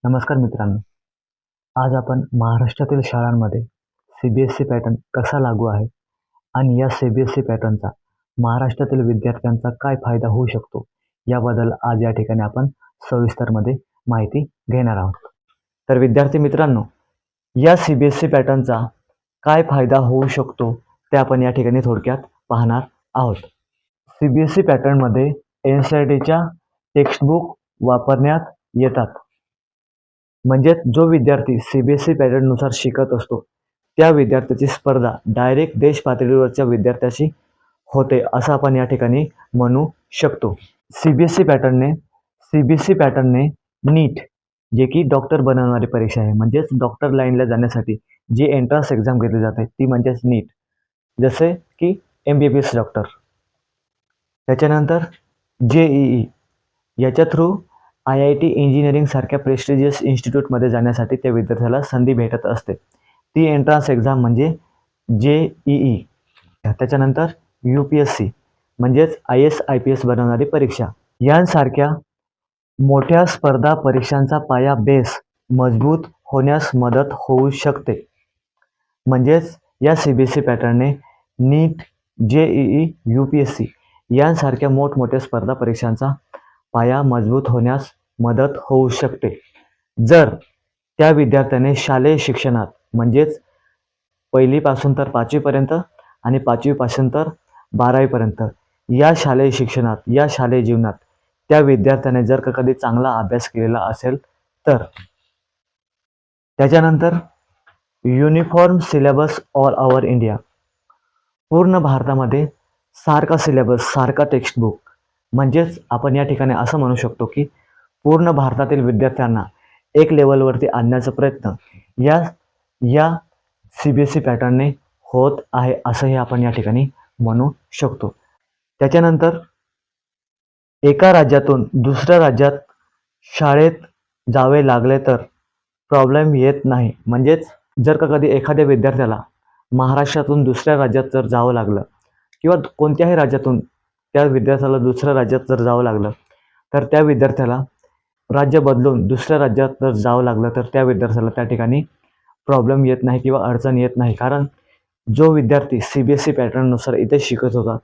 नमस्कार मित्रांनो. आज आपण महाराष्ट्रातील शाळांमध्ये सी-बी-एस-ई पॅटर्न कसा लागू आहे आणि या सी-बी-एस-ई पॅटर्नचा महाराष्ट्रातील विद्यार्थ्यांचा काय फायदा होऊ शकतो, याबद्दल आज या ठिकाणी आपण सविस्तरमध्ये माहिती घेणार आहोत. तर विद्यार्थी मित्रांनो, या सी-बी-एस-ई पॅटर्नचा काय फायदा होऊ शकतो ते आपण या ठिकाणी थोडक्यात पाहणार आहोत. सी-बी-एस-ई पॅटर्नमध्ये एन-सी-आर-टीच्या टेक्स्टबुक वापरण्यात येतात. म्हणजेच जो विद्यार्थी सी-बी-एस-ई पॅटर्ननुसार शिकत असतो, त्या विद्यार्थ्याची स्पर्धा डायरेक्ट देश पातळीवरच्या विद्यार्थ्याशी होते, असं आपण या ठिकाणी म्हणू शकतो. सी-बी-एस-ई पॅटर्नने नीट, जे की डॉक्टर बनवणारी परीक्षा आहे, म्हणजेच डॉक्टर लाईनला जाण्यासाठी जी एंट्रन्स एक्झाम घेतली जाते ती म्हणजेच नीट, जसे की MBBS डॉक्टर. त्याच्यानंतर JEE, याच्या थ्रू IIT इंजिनिअरिंग सारख्या प्रेस्टिजियस इन्स्टिट्यूटमध्ये जाण्यासाठी त्या विद्यार्थ्याला संधी भेटत असते. ती एंट्रन्स एक्झाम म्हणजे JEE. त्याच्यानंतर UPSC म्हणजेच IAS IPS बनवणारी परीक्षा. यांसारख्या मोठ्या स्पर्धा परीक्षांचा पाया बेस मजबूत होण्यास मदत होऊ शकते. म्हणजेच या CBSE पॅटर्नने नीट, JEE, UPSC यांसारख्या मोठमोठ्या स्पर्धा परीक्षांचा पाया मजबूत होण्यास मदत होऊ शकते. जर त्या विद्यार्थ्याने शालेय शिक्षणात म्हणजेच पहिलीपासून तर 5वी पर्यंत आणि 5वी पासून तर 12वी पर्यंत या शालेय शिक्षणात, या शालेय जीवनात त्या विद्यार्थ्याने जर का कधी चांगला अभ्यास केलेला असेल तर. त्याच्यानंतर uniform syllabus all over India, पूर्ण भारतामध्ये सारखा सिलेबस, सारखा टेक्स्टबुक, म्हणजेच आपण या ठिकाणी असं म्हणू शकतो की पूर्ण भारतातील विद्यार्थ्यांना एक लेवलवरती आणण्याचा प्रयत्न या CBSE पॅटर्नने होत आहे, असंही आपण या ठिकाणी म्हणू शकतो. त्याच्यानंतर एका राज्यातून दुसऱ्या राज्यात शाळेत जावे लागले तर प्रॉब्लेम येत नाही. म्हणजेच जर का कधी एखाद्या विद्यार्थ्याला महाराष्ट्रातून दुसऱ्या राज्यात जर जावं लागलं किंवा कोणत्याही राज्यातून त्या विद्यार्थ्याला दुसऱ्या राज्यात जर जावं लागलं, तर त्या विद्यार्थ्याला राज्य बदलून दुसऱ्या राज्यात जर जावं लागलं तर त्या विद्यार्थ्याला त्या ठिकाणी प्रॉब्लेम येत नाही किंवा अडचण येत नाही. कारण जो विद्यार्थी CBSE पॅटर्ननुसार इथे शिकत होता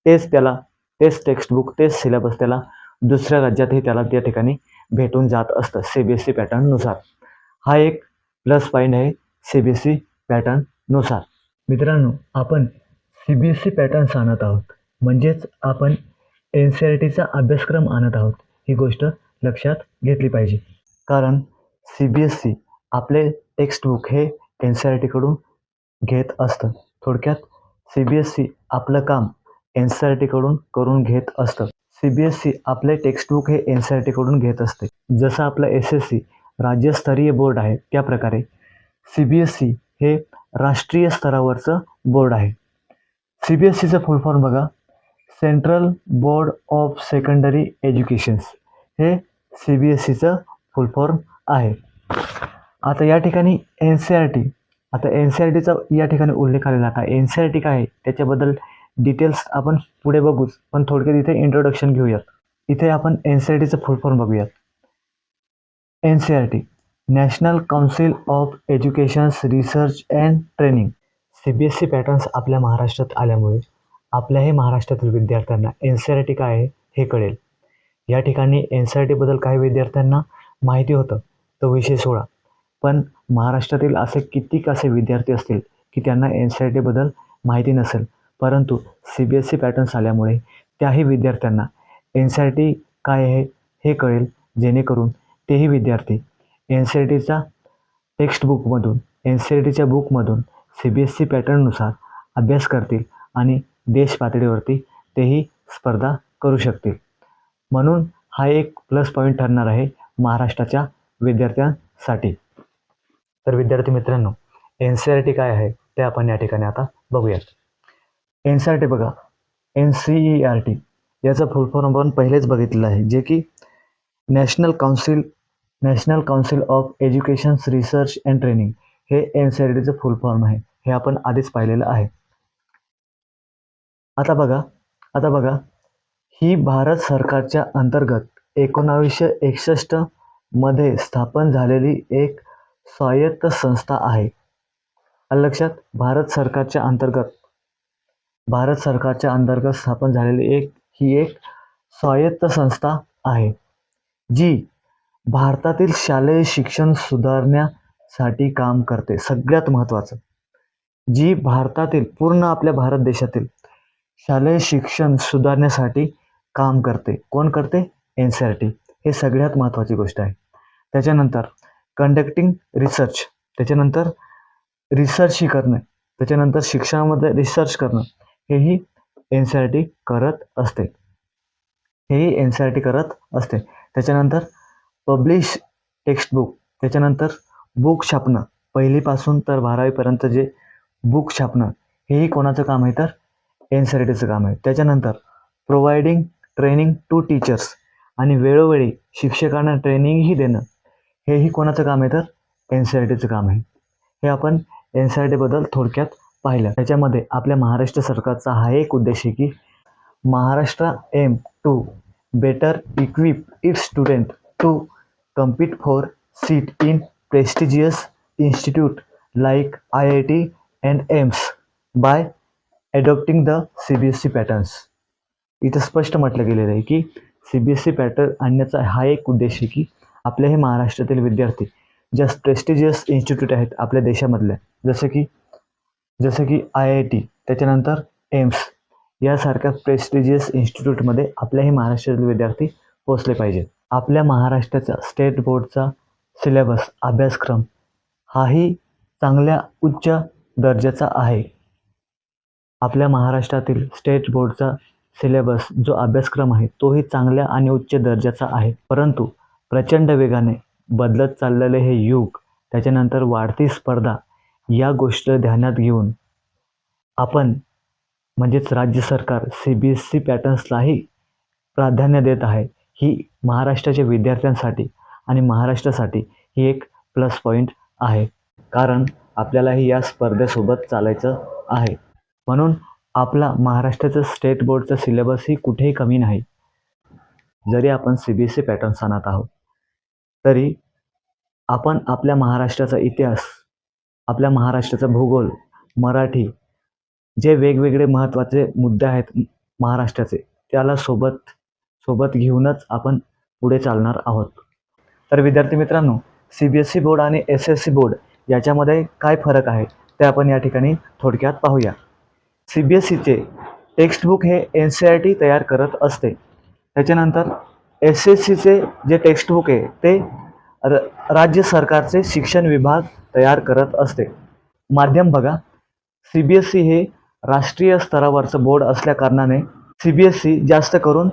तेच टेक्स्टबुक, तेच सिलेबस त्याला दुसऱ्या राज्यातही त्याला त्या ठिकाणी भेटून जात असतं CBSE पॅटर्ननुसार. हा एक प्लस पॉईंट आहे CBSE पॅटर्ननुसार. मित्रांनो, आपण CBSE पॅटर्न्स आणत आहोत, म्हणजेच आपण NCERTचा अभ्यासक्रम आणत आहोत, ही गोष्ट लक्षात घेतली पाहिजे. कारण CBSE आपले टेक्स्टबुक हे NCERTकडून घेत असतं. थोडक्यात CBSE आपलं काम NCERTकडून करून घेत असतं. CBSE आपले टेक्स्टबुक हे NCERTकडून घेत असते. जसं आपलं SSC राज्यस्तरीय बोर्ड आहे, त्या प्रकारे CBSE हे राष्ट्रीय स्तरावरचं बोर्ड आहे. CBSEचं फुल फॉर्म बघा, central board of secondary educations, हे CBSEचं फुल फॉर्म आहे. आता या ठिकाणी NCERTचा या ठिकाणी उल्लेख आलेला. आता NCERT काय आहे त्याच्याबद्दल डिटेल्स आपण पुढे बघूच, पण थोडक्यात इथे इंट्रोडक्शन घेऊयात. इथे आपण NCERTचं फुल फॉर्म बघूयात. NCERT national council of education research and training. CBSE patterns आपल्या महाराष्ट्रात आल्यामुळे आपल्याही महाराष्ट्रातील विद्यार्थ्यांना NCERT काय आहे हे कळेल. या ठिकाणी NCERTबद्दल काही विद्यार्थ्यांना माहिती होतं, तो विषय सोडा, पण महाराष्ट्रातील असे विद्यार्थी असतील की त्यांना NCERTबद्दल माहिती नसेल, परंतु CBSE पॅटर्न्स आल्यामुळे त्याही विद्यार्थ्यांना NCERT काय आहे हे कळेल, जेणेकरून तेही विद्यार्थी NCERTच्या टेक्स्टबुकमधून, NCERTच्या बुकमधून CBSE पॅटर्ननुसार अभ्यास करतील आणि देश पातळीवरती तेही स्पर्धा करू शकतील. म्हणून हा एक प्लस पॉईंट ठरणार आहे महाराष्ट्राच्या विद्यार्थ्यांसाठी. तर विद्यार्थी मित्रांनो, NCERT काय आहे ते आपण या ठिकाणी आता बघूयात. NCERT बघा, NCERT याचा फुल फॉर्म आपण पहिलेच बघितलेलं आहे, जे की national council of education research and training, हे NCERTचं फुल फॉर्म आहे. हे आपण आधीच पाहिलेलं आहे. आता बघा, ही भारत सरकारच्या अंतर्गत 1961 मध्ये स्थापन झालेली एक स्वायत्त संस्था आहे. आलं लक्षात? भारत सरकारच्या अंतर्गत स्थापन झालेली एक स्वायत्त संस्था आहे, जी भारतातील शालेय शिक्षण सुधारण्यासाठी काम करते. सगळ्यात महत्त्वाचं, जी भारतातील पूर्ण आपल्या भारत देशातील शालेय शिक्षण सुधारण्यासाठी काम करते. कोण करते? NCERT. हे सगळ्यात महत्त्वाची गोष्ट आहे. त्याच्यानंतर कंडक्टिंग रिसर्च, त्याच्यानंतर रिसर्च करणं, त्याच्यानंतर शिक्षणामध्ये रिसर्च करणं, हेही NCERT करत असते. त्याच्यानंतर पब्लिश टेक्स्टबुक, त्याच्यानंतर बुक छापणं, पहिलीपासून तर 12वीपर्यंत जे बुक छापणं, हेही कोणाचं काम आहे? तर NCERTचं काम आहे. त्याच्यानंतर प्रोव्हाइडिंग ट्रेनिंग टू टीचर्स, आणि वेळोवेळी शिक्षकांना ट्रेनिंगही देणं, हेही कोणाचं काम आहे? तर NCERTचं काम आहे. हे आपण NCERTबद्दल थोडक्यात पाहिलं. त्याच्यामध्ये आपल्या महाराष्ट्र सरकारचा हा एक उद्देश आहे की Maharashtra aims to better equip its student to compete for seat in prestigious institute like IIT and AIIMS by adopting the CBSE patterns. इथं स्पष्ट म्हटलं गेलेलं आहे की CBSE पॅटर्न आणण्याचा हा एक उद्देश आहे की आपले हे महाराष्ट्रातील विद्यार्थी ज्या प्रेस्टिजियस इन्स्टिट्यूट आहेत आपल्या देशामधल्या, जसं की IIT, त्याच्यानंतर एम्स, यासारख्या प्रेस्टिजियस इन्स्टिट्यूटमध्ये आपल्याही महाराष्ट्रातील विद्यार्थी पोचले पाहिजेत. आपल्या महाराष्ट्राचा स्टेट बोर्डचा सिलेबस, अभ्यासक्रम हाही चांगल्या उच्च दर्जाचा आहे. आपल्या महाराष्ट्रातील स्टेट बोर्डचा सिलेबस जो अभ्यासक्रम आहे तोही चांगल्या आणि उच्च दर्जाचा आहे. परंतु प्रचंड वेगाने बदलत चाललेले हे युग, त्याच्यानंतर वाढती स्पर्धा, या गोष्ट ध्यानात घेऊन आपण म्हणजेच राज्य सरकार CBSE पॅटर्न्सलाही प्राधान्य देत आहे. ही महाराष्ट्राच्या विद्यार्थ्यांसाठी आणि महाराष्ट्रासाठी ही एक प्लस पॉईंट आहे, कारण आपल्यालाही या स्पर्धेसोबत चालायचं आहे. म्हणून आपला महाराष्ट्राचं स्टेट बोर्डचा सिलेबसही कुठेही कमी नाही. जरी आपण CBSE पॅटर्न्स आणत आहोत तरी आपण आपल्या महाराष्ट्राचा इतिहास, आपल्या महाराष्ट्राचा भूगोल, मराठी, जे वेगवेगळे महत्त्वाचे मुद्दे आहेत महाराष्ट्राचे, त्याला सोबत घेऊनच आपण पुढे चालणार आहोत. तर विद्यार्थी मित्रांनो, CBSE बोर्ड आणि SSC बोर्ड याच्यामध्ये काय फरक आहे ते आपण या ठिकाणी थोडक्यात पाहूया. CBSEचे टेक्स्टबुक हे NCERT तयार करत असते. त्याच्यानंतर SSCचे जे टेक्स्टबुक आहे ते राज्य सरकारचे शिक्षण विभाग तयार करत असते. माध्यम बघा, CBSE हे राष्ट्रीय स्तरावरचं बोर्ड असल्या कारणाने CBSE जास्त करून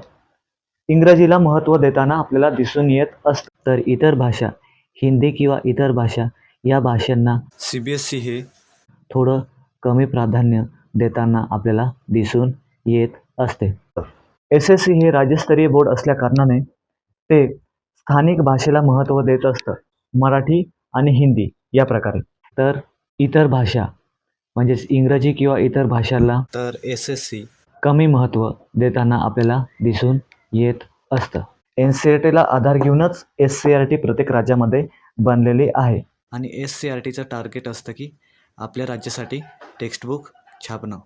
इंग्रजीला महत्त्व देताना आपल्याला दिसून येत असतं. तर इतर भाषा, हिंदी किंवा इतर भाषा, या भाषांना CBSE हे थोडं कमी प्राधान्य देताना आपल्याला दिसून येत असते. SSC हे राज्यस्तरीय बोर्ड असल्या कारणाने ते स्थानिक भाषेला महत्त्व देत असतं, मराठी आणि हिंदी या प्रकारे. तर इतर भाषा म्हणजेच इंग्रजी किंवा इतर भाषांना तर SSC कमी महत्त्व देताना आपल्याला दिसून येत असतं. NCERTला आधार घेऊनच SCERT प्रत्येक राज्यामध्ये बनलेली आहे. आणि SCERTचं टार्गेट असतं की आपल्या राज्यासाठी टेक्स्टबुक छापणं.